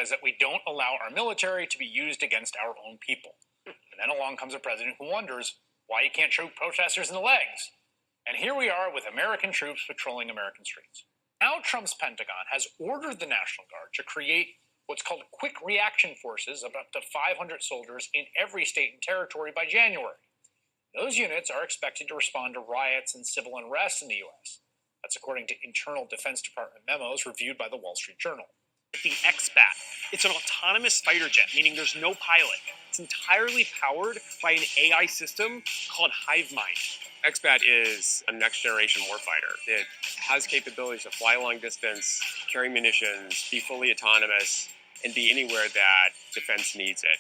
is that we don't allow our military to be used against our own people. And then along comes a president who wonders why you can't shoot protesters in the legs. And here we are with American troops patrolling American streets. Now Trump's Pentagon has ordered the National Guard to create what's called quick reaction forces of up to 500 soldiers in every state and territory by January. Those units are expected to respond to riots and civil unrest in the U.S. That's according to internal Defense Department memos reviewed by the Wall Street Journal. The X-Bat. It's an autonomous fighter jet, meaning there's no pilot. It's entirely powered by an AI system called HiveMind. X-Bat is a next-generation warfighter. It has capabilities to fly long distance, carry munitions, be fully autonomous, and be anywhere that defense needs it.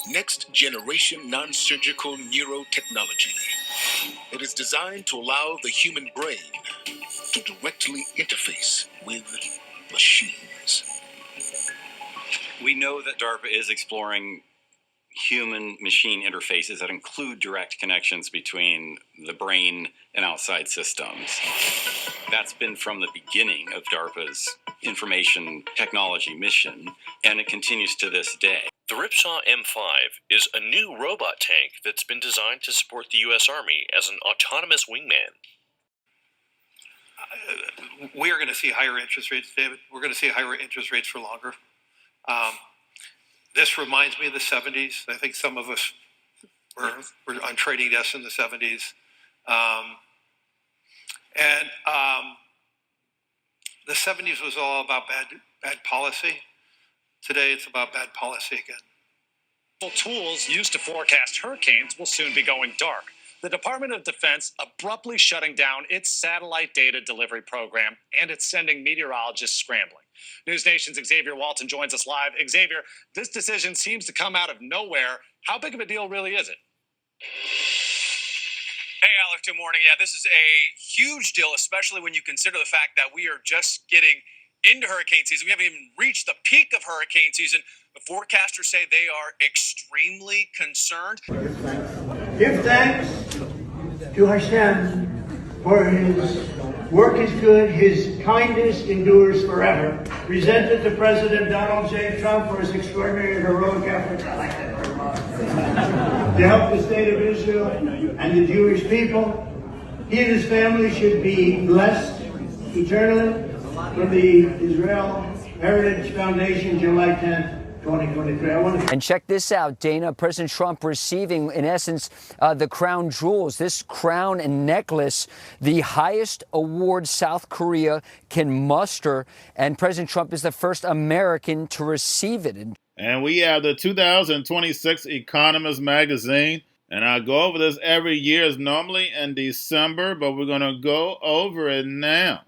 Next-generation non-surgical neurotechnology. It is designed to allow the human brain to directly interface with machines. We know that DARPA is exploring human-machine interfaces that include direct connections between the brain and outside systems. That's been from the beginning of DARPA's information technology mission, and it continues to this day. The Ripsaw M5 is a new robot tank that's been designed to support the U.S. Army as an autonomous wingman. We are going to see higher interest rates, David. We're going to see higher interest rates for longer. This reminds me of the 70s. I think some of us were on trading desks in the 70s. The 70s was all about bad policy. Today, it's about bad policy again. Tools used to forecast hurricanes will soon be going dark. The Department of Defense abruptly shutting down its satellite data delivery program, and it's sending meteorologists scrambling. News Nation's Xavier Walton joins us live. Xavier, this decision seems to come out of nowhere. How big of a deal really is it? Hey, Alex, good morning. Yeah, this is a huge deal, especially when you consider the fact that we are just getting into hurricane season. We haven't even reached the peak of hurricane season. The forecasters say they are extremely concerned. Give thanks to Hashem, for his work is good, his kindness endures forever. Presented to President Donald J. Trump for his extraordinary and heroic efforts. I like that very much. To help the state of Israel and the Jewish people. He and his family should be blessed eternally from the Israel Heritage Foundation, July 10th. 2023. And check this out, Dana. President Trump receiving, in essence, the crown jewels. This crown and necklace, the highest award South Korea can muster. And President Trump is the first American to receive it. And we have the 2026 Economist magazine. And I go over this every year. It's normally in December, but we're going to go over it now.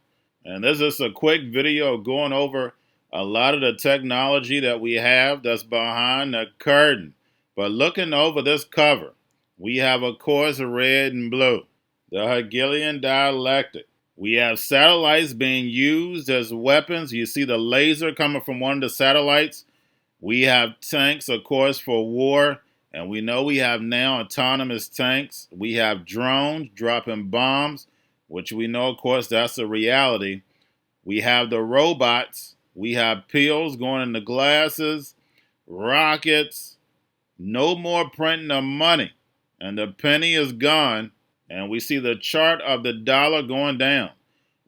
And this is a quick video going over a lot of the technology that we have that's behind the curtain. But looking over this cover, we have, of course, red and blue, the Hegelian dialectic. We have satellites being used as weapons. You see the laser coming from one of the satellites. We have tanks, of course, for war. And we know we have now autonomous tanks. We have drones dropping bombs, which we know, of course, that's a reality. We have the robots. We have pills going into glasses, rockets, no more printing of money. And the penny is gone. And we see the chart of the dollar going down.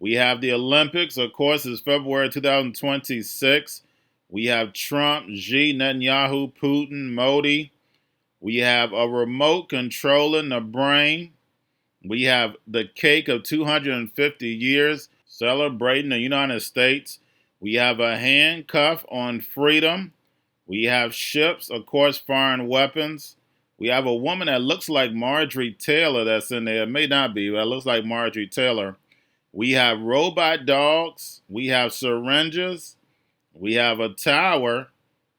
We have the Olympics, of course, it's February 2026. We have Trump, Xi, Netanyahu, Putin, Modi. We have a remote controlling the brain. We have the cake of 250 years celebrating the United States. We have a handcuff on freedom. We have ships, of course, firing weapons. We have a woman that looks like Marjorie Taylor that's in there. It may not be, but it looks like Marjorie Taylor. We have robot dogs. We have syringes. We have a tower.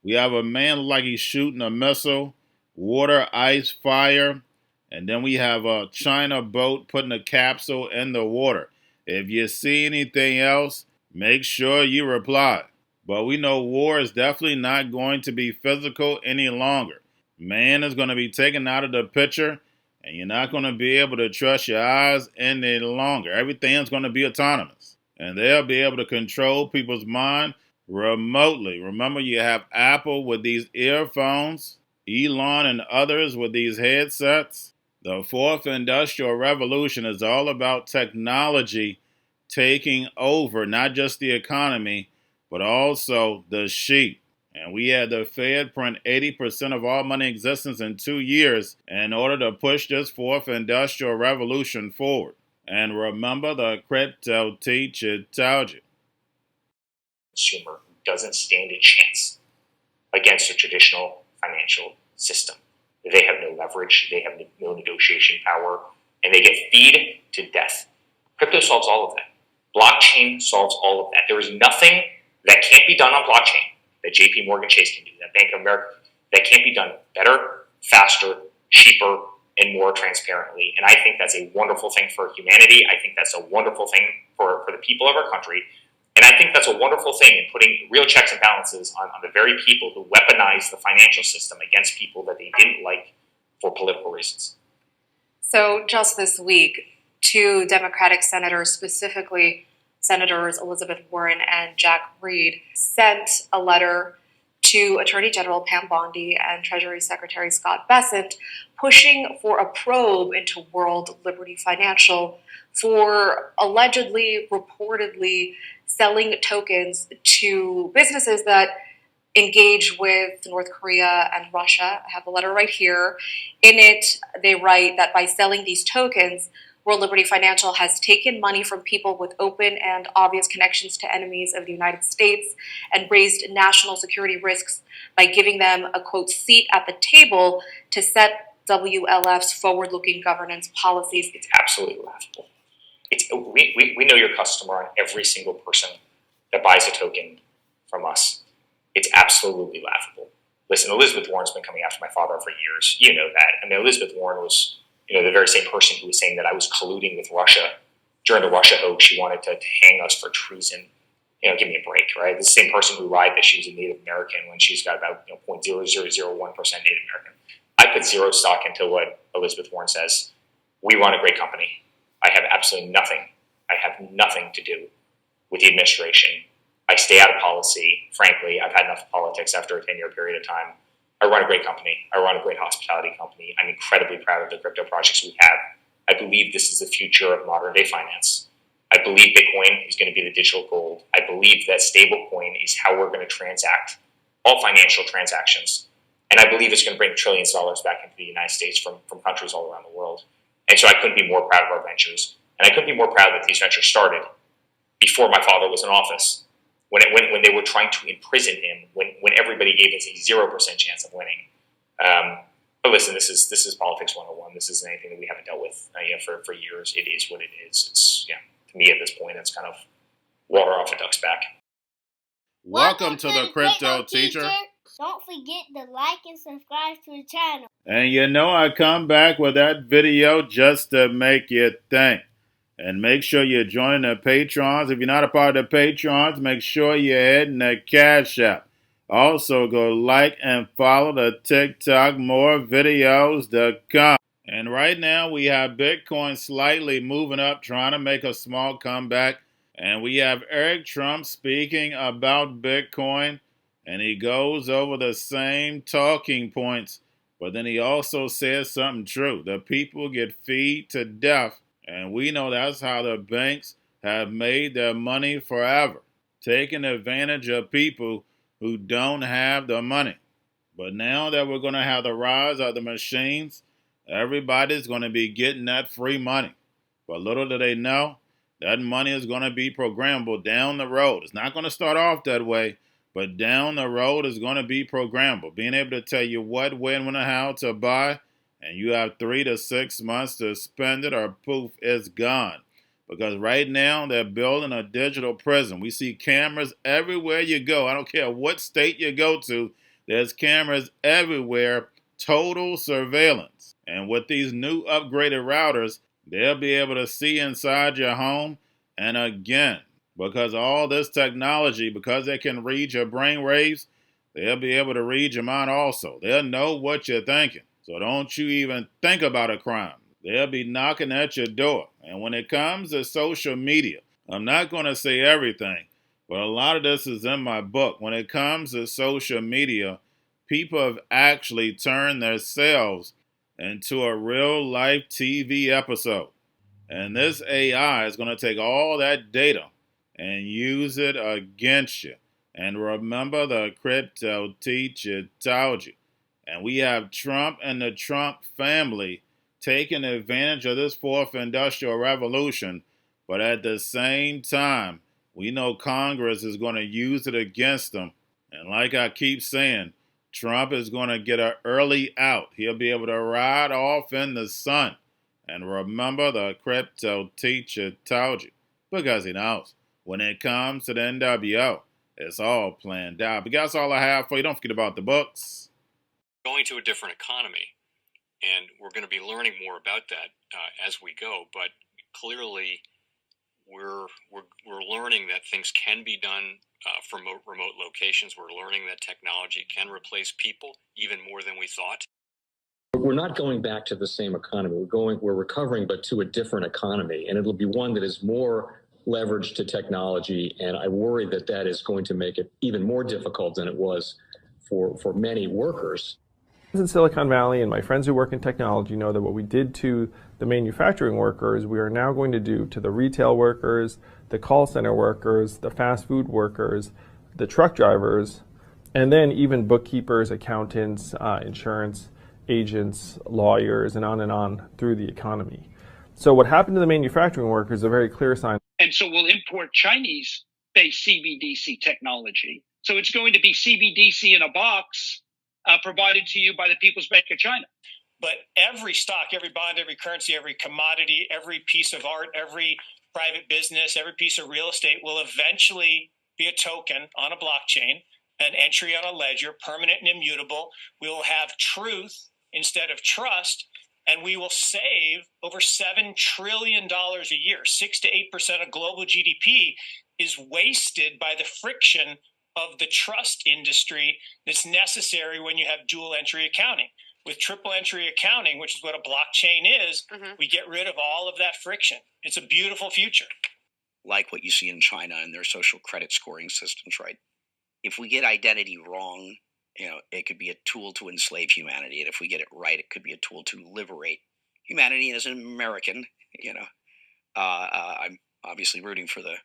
We have a man like he's shooting a missile. Water, ice, fire. And then we have a China boat putting a capsule in the water. If you see anything else, make sure you reply. But we know war is definitely not going to be physical any longer. Man is going to be taken out of the picture, and you're not going to be able to trust your eyes any longer. Everything's going to be autonomous. And they'll be able to control people's mind remotely. Remember, you have Apple with these earphones, Elon and others with these headsets. The fourth industrial revolution is all about technology taking over not just the economy, but also the sheep. And we had the Fed print 80% of all money in existence in 2 years in order to push this fourth industrial revolution forward. And remember, the crypto teacher told you. Consumer who doesn't stand a chance against a traditional financial system. They have no leverage, they have no negotiation power, and they get feed to death. Crypto solves all of that. Blockchain solves all of that. There is nothing that can't be done on blockchain that JP Morgan Chase can do, that Bank of America, that can't be done better, faster, cheaper, and more transparently. And I think that's a wonderful thing for humanity. I think that's a wonderful thing for the people of our country. And I think that's a wonderful thing in putting real checks and balances on the very people who weaponize the financial system against people that they didn't like for political reasons. So just this week, two Democratic senators, specifically Senators Elizabeth Warren and Jack Reed, sent a letter to Attorney General Pam Bondi and Treasury Secretary Scott Bessent, pushing for a probe into World Liberty Financial for allegedly, reportedly selling tokens to businesses that engage with North Korea and Russia. I have the letter right here. In it, they write that by selling these tokens, World Liberty Financial has taken money from people with open and obvious connections to enemies of the United States and raised national security risks by giving them a, quote, seat at the table to set WLF's forward-looking governance policies. It's absolutely laughable. We know your customer on every single person that buys a token from us. It's absolutely laughable. Listen, Elizabeth Warren's been coming after my father for years. You know that. I mean, Elizabeth Warren was, the very same person who was saying that I was colluding with Russia during the Russia hoax. She wanted to hang us for treason. Give me a break, right? The same person who lied that she was a Native American when she's got about 0.0001% Native American. I put zero stock into what Elizabeth Warren says. We run a great company. I have absolutely nothing. I have nothing to do with the administration. I stay out of policy. Frankly, I've had enough of politics after a 10-year period of time. I run a great company. I run a great hospitality company. I'm incredibly proud of the crypto projects we have. I believe this is the future of modern day finance. I believe Bitcoin is going to be the digital gold. I believe that stablecoin is how we're going to transact all financial transactions. And I believe it's going to bring trillions of dollars back into the United States from countries all around the world. And so I couldn't be more proud of our ventures. And I couldn't be more proud that these ventures started before my father was in office, when they were trying to imprison him, when everybody gave us a 0% chance of winning. But listen, this is politics 101. This isn't anything that we haven't dealt with for years. It is what it is. It's to me at this point, it's kind of water off a duck's back. Welcome to the Crypto Teacher. Don't forget to like and subscribe to the channel. And I come back with that video just to make you think. And make sure you're joining the Patrons. If you're not a part of the Patrons, make sure you're heading to Cash App. Also, go like and follow the TikTok. More videos to come. And right now, we have Bitcoin slightly moving up, trying to make a small comeback. And we have Eric Trump speaking about Bitcoin. And he goes over the same talking points. But then he also says something true. The people get fed to death. And we know that's how the banks have made their money forever, taking advantage of people who don't have the money. But now that we're going to have the rise of the machines, everybody's going to be getting that free money. But little do they know, that money is going to be programmable down the road. It's not going to start off that way, but down the road is going to be programmable, being able to tell you what, when, and how to buy. And you have 3 to 6 months to spend it, or poof, it's gone. Because right now, they're building a digital prison. We see cameras everywhere you go. I don't care what state you go to, there's cameras everywhere, total surveillance. And with these new upgraded routers, they'll be able to see inside your home. And again, because all this technology, because they can read your brain waves, they'll be able to read your mind also. They'll know what you're thinking. So don't you even think about a crime. They'll be knocking at your door. And when it comes to social media, I'm not going to say everything, But a lot of this is in my book. When it comes to social media, people have actually turned themselves into a real-life TV episode. And this AI is going to take all that data and use it against you. And remember, the Cryptoteacher told you. And we have Trump and the Trump family taking advantage of this fourth industrial revolution. But at the same time, we know Congress is going to use it against them. And like I keep saying, Trump is going to get an early out. He'll be able to ride off in the sun. And remember, the Cryptoteacher told you, because he knows when it comes to the NWO, it's all planned out. But that's all I have for you. Don't forget about the books. Going to a different economy, and we're going to be learning more about that as we go. But clearly, we're learning that things can be done from remote locations. We're learning that technology can replace people even more than we thought. We're not going back to the same economy. We're recovering, but to a different economy, and it'll be one that is more leveraged to technology. And I worry that that is going to make it even more difficult than it was for many workers. In Silicon Valley, and my friends who work in technology know that what we did to the manufacturing workers, we are now going to do to the retail workers, the call center workers, the fast food workers, the truck drivers, and then even bookkeepers, accountants, insurance agents, lawyers, and on through the economy. So what happened to the manufacturing workers is a very clear sign. And so we'll import Chinese-based CBDC technology. So it's going to be CBDC in a box provided to you by the People's Bank of China. But every stock, every bond, every currency, every commodity, every piece of art, every private business, every piece of real estate will eventually be a token on a blockchain, an entry on a ledger, permanent and immutable. We will have truth instead of trust, and we will save over $7 trillion a year. 6 to 8% of global GDP is wasted by the friction of the trust industry that's necessary when you have dual entry accounting. With triple entry accounting, which is what a blockchain is, we get rid of all of that friction. It's a beautiful future. Like what you see in China and their social credit scoring systems, right? If we get identity wrong, it could be a tool to enslave humanity. And if we get it right, it could be a tool to liberate humanity. And as an American, I'm obviously rooting for the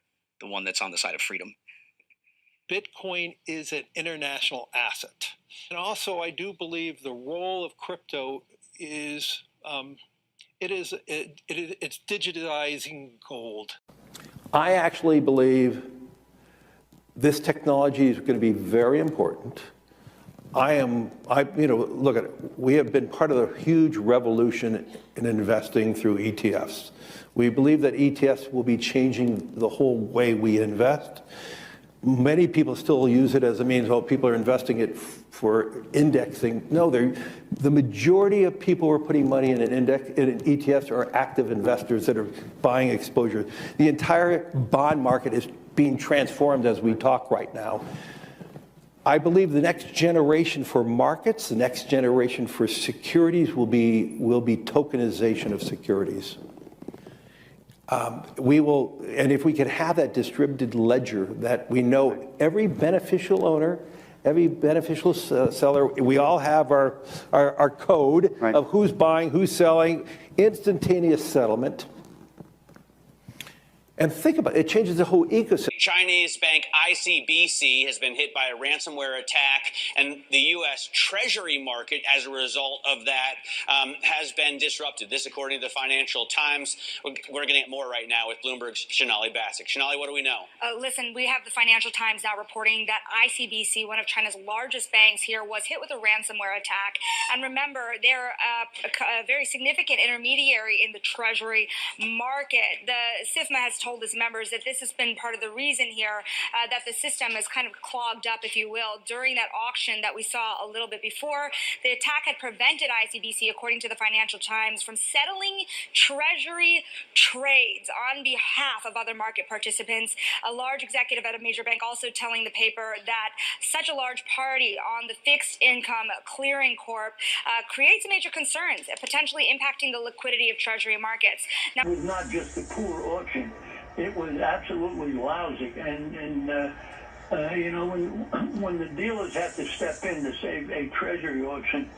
one that's on the side of freedom. Bitcoin is an international asset. And also, I do believe the role of crypto is, it's digitizing gold. I actually believe this technology is going to be very important. Look at it. We have been part of a huge revolution in investing through ETFs. We believe that ETFs will be changing the whole way we invest. Many people still use it as a means, people are investing it for indexing. No, the majority of people who are putting money in in ETFs are active investors that are buying exposure. The entire bond market is being transformed as we talk right now. I believe the next generation for markets, the next generation for securities will be tokenization of securities. And if we could have that distributed ledger that we know every beneficial owner, every beneficial seller, we all have our code of who's buying, who's selling, instantaneous settlement. And think about it, it changes the whole ecosystem. Chinese bank ICBC has been hit by a ransomware attack, and the U.S. Treasury market, as a result of that, has been disrupted. This, according to the Financial Times. We're getting it more right now with Bloomberg's Shonali Bassick. Shonali, what do we know? Listen, we have the Financial Times now reporting that ICBC, one of China's largest banks here, was hit with a ransomware attack. And remember, they're a very significant intermediary in the Treasury market. The SIFMA has told its members that this has been part of the reason here that the system is kind of clogged up, if you will, during that auction that we saw a little bit before. The attack had prevented ICBC, according to the Financial Times, from settling Treasury trades on behalf of other market participants. A large executive at a major bank also telling the paper that such a large party on the fixed income clearing corp creates major concerns, potentially impacting the liquidity of Treasury markets. Now, it was not just a poor auction. It was absolutely lousy. And you know, when the dealers have to step in to save a treasury auction,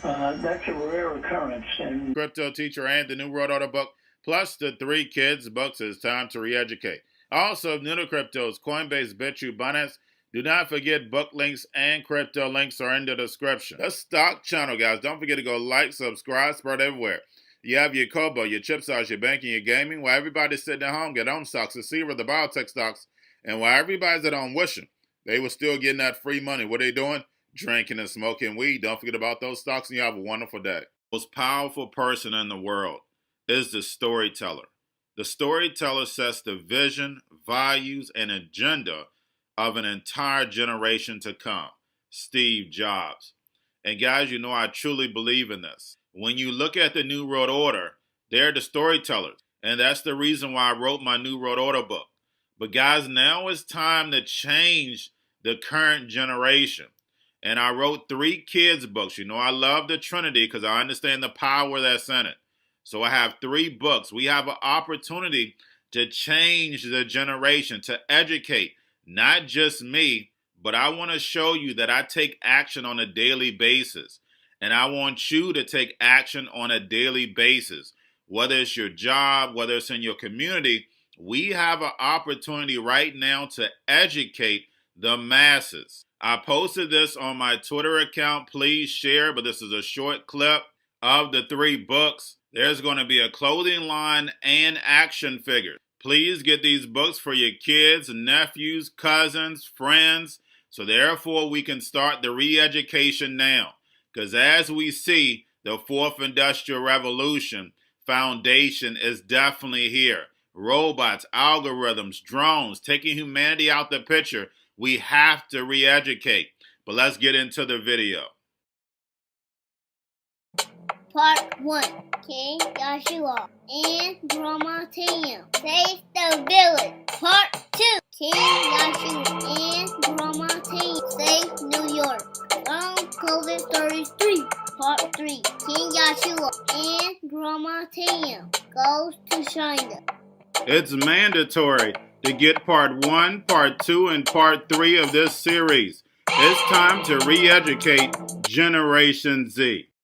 that's a rare occurrence. And Cryptoteacher and the New World Order book, plus the 3 kids books, It's Time to Re-Educate. Also, new to cryptos, Coinbase, Bitrue, Binance. Do not forget book links and crypto links are in the description. The stock channel, guys. Don't forget to go like, subscribe, spread everywhere. You have your Kobo, your chip stocks, your banking, your gaming. While everybody's sitting at home, get home stocks, the Seaver, the biotech stocks. And while everybody's at home wishing they were still getting that free money, what are they doing? Drinking and smoking weed. Don't forget about those stocks, and you have a wonderful day. The most powerful person in the world is the storyteller. The storyteller sets the vision, values, and agenda of an entire generation to come. Steve Jobs. And guys, you know I truly believe in this. When you look at the New World Order, they're the storytellers. And that's the reason why I wrote my New World Order book. But guys, now it's time to change the current generation. And I wrote 3 kids books. You know I love the Trinity because I understand the power that's in it. So I have 3 books. We have an opportunity to change the generation, to educate, not just me, but I want to show you that I take action on a daily basis. And I want you to take action on a daily basis. Whether it's your job, whether it's in your community, we have an opportunity right now to educate the masses. I posted this on my Twitter account. Please share, but this is a short clip of the 3 books. There's going to be a clothing line and action figures. Please get these books for your kids, nephews, cousins, friends, so therefore we can start the re-education now. Because as we see, the 4th Industrial Revolution foundation is definitely here. Robots, algorithms, drones, taking humanity out the picture. We have to re-educate. But let's get into the video. Part 1. King Joshua and Drama Team save the village. Part 2. King Joshua and Drama Team save New York from COVID 33. Part 3. King Joshua and Drama Team goes to China. It's mandatory to get part 1, part 2, and part 3 of this series. It's time to re-educate Generation Z.